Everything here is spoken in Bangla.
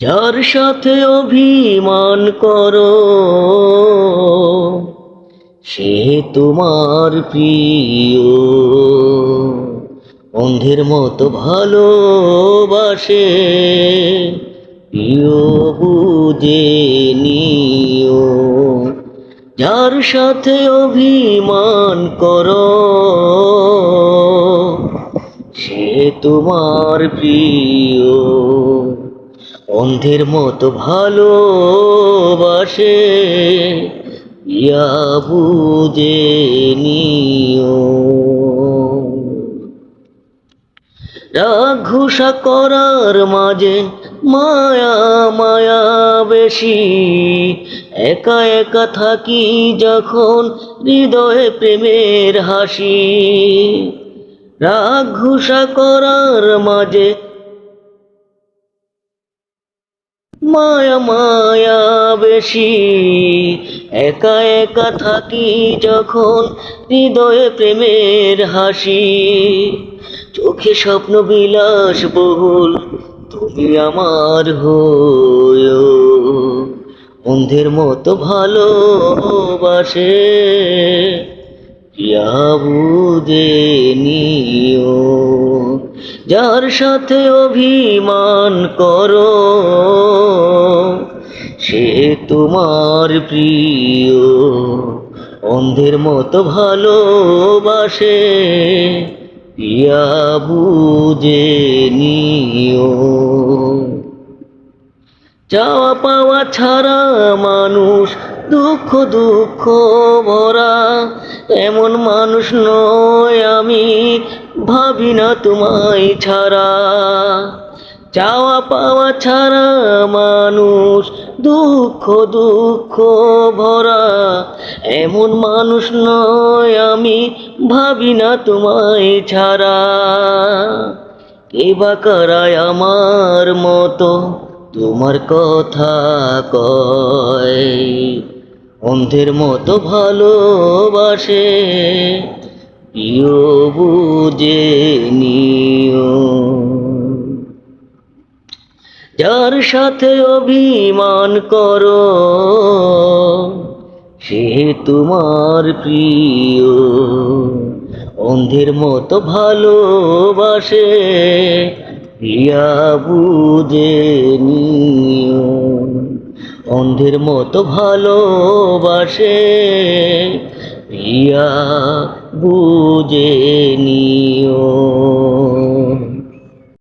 যার সাথে অভিমান করো সে তোমার প্রিয়, অন্ধের মতো ভালোবাসে, প্রিয় বুঝে নিও। যার সাথে অভিমান করো সে তোমার প্রিয়, অন্ধের মতো ভালোবাসে, ইয়া বুঝে নিও। রাগ ঘুষা করার মাঝে মায়া মায়া বেশি, একা একা থাকি যখন হৃদয়ে প্রেমের হাসি। রাগ ঘুষা করার মাঝে মায়া মায়া বেশি, একা একা থাকি যখন হৃদয়ে প্রেমের হাসি। চোখে স্বপ্ন বিলাস বহুল তুমি আমার হয়েও, অন্ধের মতো ভালোবাসে, ইয়া বুঝে নিও। যার সাথে অভিমান করো সে তোমার প্রিয়, অন্ধের মতো ভালোবাসে, ইয়া বুঝে নিও। চাওয়া পাওয়া ছাড়া মানুষ দুঃখ দুঃখ ভরা, এমন মানুষ নয় আমি, ভাবি না তোমায় ছাড়া। চাওয়া পাওয়া ছাড়া মানুষ দুঃখ দুঃখ ভরা, এমন মানুষ নয় আমি, ভাবি না তোমায় ছাড়া। কে বা কারায় আমার মতো তোমার কথা কয়, অন্ধের মতো ভালোবাসে, প্রিয় বুঝে নিও। যার সাথে অভিমান করো সে তোমার প্রিয়, অন্ধের মতো ভালোবাসে, ইয়া বুঝে নিও। অন্ধের মতো ভালোবাসে, ইয়া বুঝে নিও।